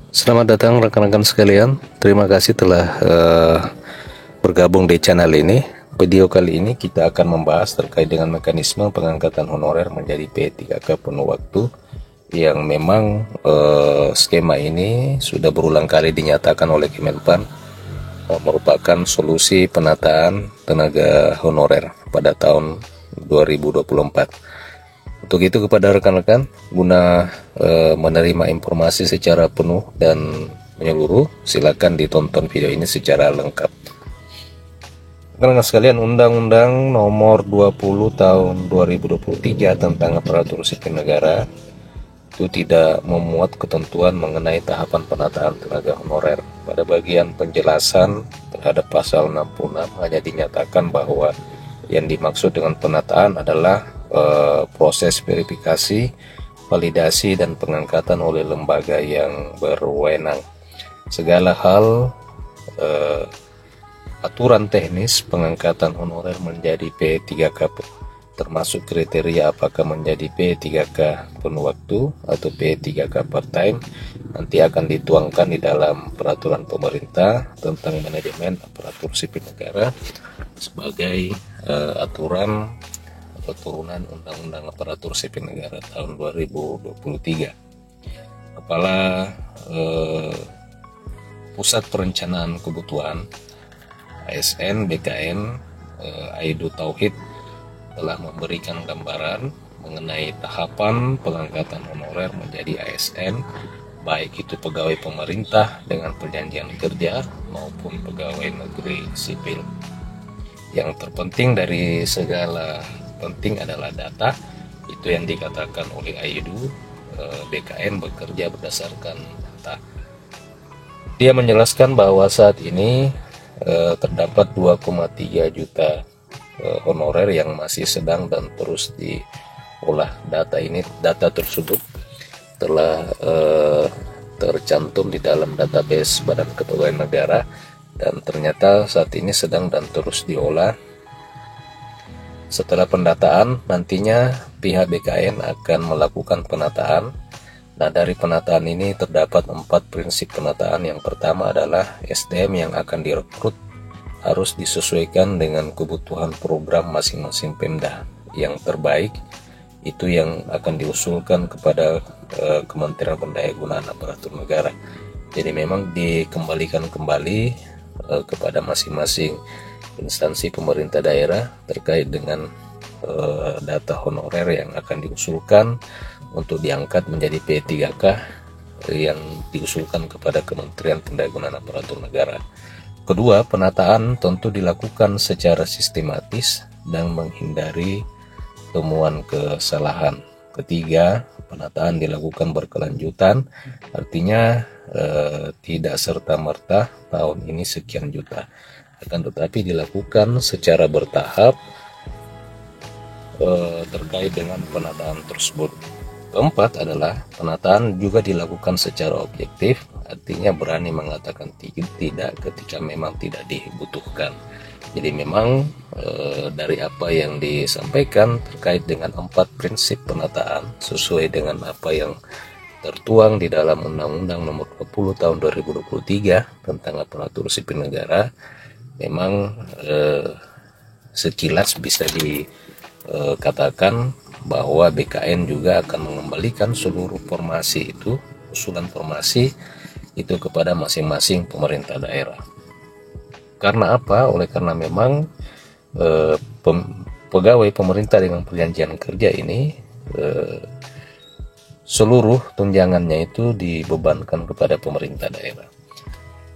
Selamat datang rekan-rekan sekalian. Terima kasih telah bergabung di channel ini. Video kali ini kita akan membahas terkait dengan mekanisme pengangkatan honorer menjadi P3K penuh waktu, yang memang skema ini sudah berulang kali dinyatakan oleh Kemenpan merupakan solusi penataan tenaga honorer pada tahun 2024. Untuk itu kepada rekan-rekan, guna menerima informasi secara penuh dan menyeluruh, silakan ditonton video ini secara lengkap. Rekan-rekan sekalian, Undang-Undang Nomor 20 Tahun 2023 tentang Aparatur Sipil Negara itu tidak memuat ketentuan mengenai tahapan penataan tenaga honorer. Pada bagian penjelasan terhadap pasal 66 hanya dinyatakan bahwa yang dimaksud dengan penataan adalah proses verifikasi, validasi, dan pengangkatan oleh lembaga yang berwenang. Segala hal aturan teknis pengangkatan honorer menjadi P3K, termasuk kriteria apakah menjadi P3K penuh waktu atau P3K part-time, nanti akan dituangkan di dalam peraturan pemerintah tentang manajemen aparatur sipil negara sebagai aturan turunan Undang-Undang Aparatur Sipil Negara tahun 2023. Kepala Pusat Perencanaan Kebutuhan ASN BKN Aidu Tauhid telah memberikan gambaran mengenai tahapan pengangkatan honorer menjadi ASN, baik itu pegawai pemerintah dengan perjanjian kerja maupun pegawai negeri sipil. Yang terpenting dari segala penting adalah data, itu yang dikatakan oleh Aidu, BKN bekerja berdasarkan data. Dia menjelaskan bahwa saat ini terdapat 2,3 juta honorer yang masih sedang dan terus diolah. Data tersebut telah tercantum di dalam database Badan Kepegawaian Negara, dan ternyata saat ini sedang dan terus diolah. Setelah pendataan, nantinya pihak BKN akan melakukan penataan. Nah, dari penataan ini terdapat 4 prinsip penataan. Yang pertama adalah SDM yang akan direkrut harus disesuaikan dengan kebutuhan program masing-masing Pemda. Yang terbaik itu yang akan diusulkan kepada Kementerian Pendayagunaan Aparatur Negara. Jadi memang dikembalikan kembali kepada masing-masing instansi pemerintah daerah terkait dengan data honorer yang akan diusulkan untuk diangkat menjadi P3K yang diusulkan kepada Kementerian Pendayagunaan Aparatur Negara. Kedua, penataan tentu dilakukan secara sistematis dan menghindari temuan kesalahan. Ketiga, penataan dilakukan berkelanjutan, artinya tidak serta-merta tahun ini sekian juta, akan tetapi dilakukan secara bertahap terkait dengan penataan tersebut. Keempat adalah penataan juga dilakukan secara objektif, artinya berani mengatakan tidak ketika memang tidak dibutuhkan. Jadi memang dari apa yang disampaikan terkait dengan 4 prinsip penataan sesuai dengan apa yang tertuang di dalam Undang-Undang Nomor 20 Tahun 2023 tentang Aparatur Sipil Negara, memang sekilas bisa dikatakan bahwa BKN juga akan mengembalikan seluruh formasi itu, usulan formasi itu kepada masing-masing pemerintah daerah. Karena apa? Oleh karena memang pegawai pemerintah dengan perjanjian kerja ini seluruh tunjangannya itu dibebankan kepada pemerintah daerah.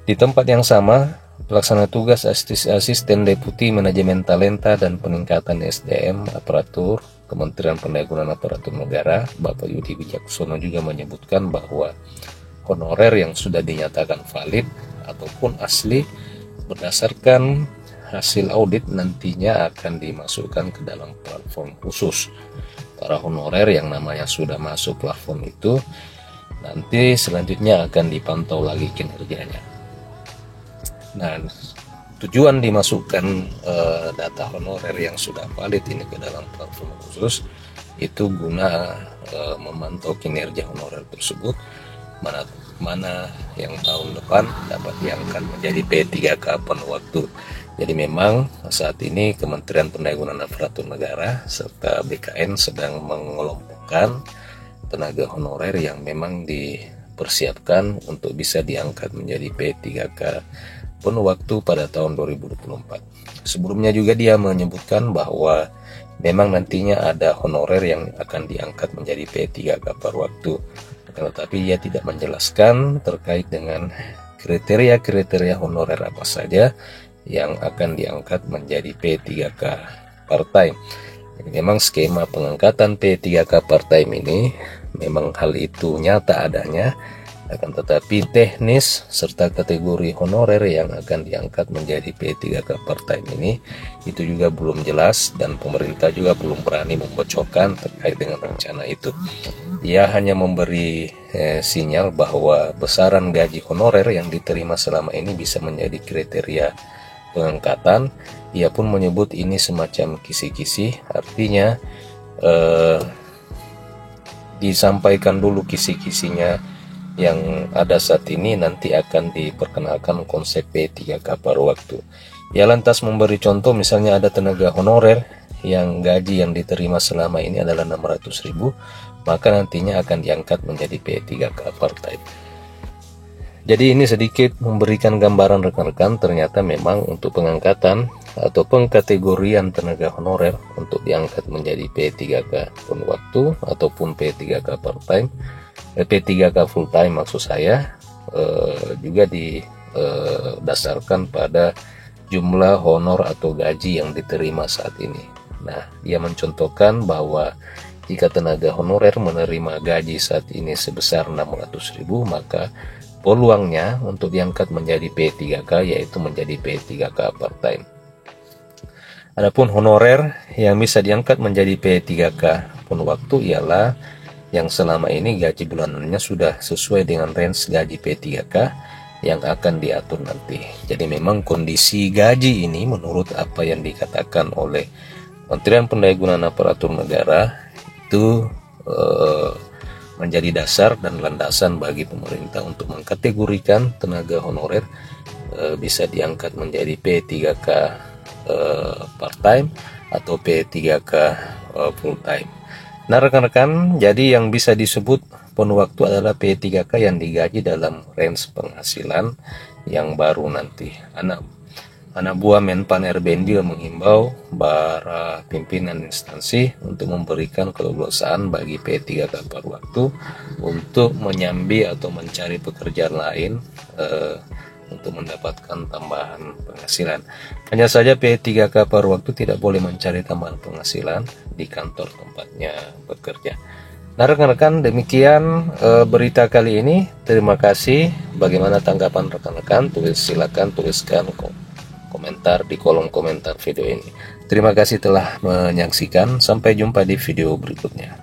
Di tempat yang sama, pelaksana tugas asisten deputi manajemen talenta dan peningkatan SDM aparatur Kementerian Pendayagunaan Aparatur Negara, Bapak Yudi Wijaksono, juga menyebutkan bahwa honorer yang sudah dinyatakan valid ataupun asli berdasarkan hasil audit nantinya akan dimasukkan ke dalam platform khusus. Para honorer yang namanya sudah masuk platform itu nanti selanjutnya akan dipantau lagi kinerjanya. Nah, tujuan dimasukkan data honorer yang sudah valid ini ke dalam platform khusus itu guna memantau kinerja honorer tersebut mana mana yang tahun depan dapat diangkat menjadi P3K penuh waktu. Jadi memang saat ini Kementerian Pendayagunaan Aparatur Negara serta BKN sedang mengelompokkan tenaga honorer yang memang dipersiapkan untuk bisa diangkat menjadi P3K penuh waktu pada tahun 2024. Sebelumnya juga dia menyebutkan bahwa memang nantinya ada honorer yang akan diangkat menjadi P3K per waktu. Tetapi ia tidak menjelaskan terkait dengan kriteria-kriteria honorer apa saja yang akan diangkat menjadi P3K part-time. Jadi memang skema pengangkatan P3K part-time ini memang hal itu nyata adanya, akan tetapi teknis serta kategori honorer yang akan diangkat menjadi P3K part-time ini itu juga belum jelas, dan pemerintah juga belum berani membocorkan terkait dengan rencana itu. Ia hanya memberi sinyal bahwa besaran gaji honorer yang diterima selama ini bisa menjadi kriteria pengangkatan. Ia pun menyebut ini semacam kisi-kisi, artinya disampaikan dulu kisi-kisinya yang ada saat ini, nanti akan diperkenalkan konsep P3K per waktu. Ia lantas memberi contoh, misalnya ada tenaga honorer yang gaji yang diterima selama ini adalah 600.000, maka nantinya akan diangkat menjadi P3K part-time. Jadi ini sedikit memberikan gambaran rekan-rekan, ternyata memang untuk pengangkatan atau pengkategorian tenaga honorer untuk diangkat menjadi P3K penuh waktu ataupun P3K part-time, P3K full-time maksud saya, juga didasarkan pada jumlah honor atau gaji yang diterima saat ini. Nah, dia mencontohkan bahwa jika tenaga honorer menerima gaji saat ini sebesar 600.000, maka peluangnya untuk diangkat menjadi P3K yaitu menjadi P3K part-time. Adapun honorer yang bisa diangkat menjadi P3K penuh waktu ialah yang selama ini gaji bulanannya sudah sesuai dengan range gaji P3K yang akan diatur nanti. Jadi memang kondisi gaji ini menurut apa yang dikatakan oleh Kementerian Pendayagunaan Aparatur Negara itu menjadi dasar dan landasan bagi pemerintah untuk mengkategorikan tenaga honorer bisa diangkat menjadi P3K part-time atau P3K full-time. Nah rekan-rekan, jadi yang bisa disebut penuh waktu adalah P3K yang digaji dalam range penghasilan yang baru nanti. Anak buah Menpan RBN juga menghimbau para pimpinan instansi untuk memberikan keleluasaan bagi P3K per waktu untuk menyambi atau mencari pekerjaan lain untuk mendapatkan tambahan penghasilan. Hanya saja P3K per waktu tidak boleh mencari tambahan penghasilan di kantor tempatnya bekerja. Nah rekan-rekan, demikian berita kali ini. Terima kasih. Bagaimana tanggapan rekan-rekan? Silakan tuliskan komentar di kolom komentar video ini. Terima kasih telah menyaksikan. Sampai jumpa di video berikutnya.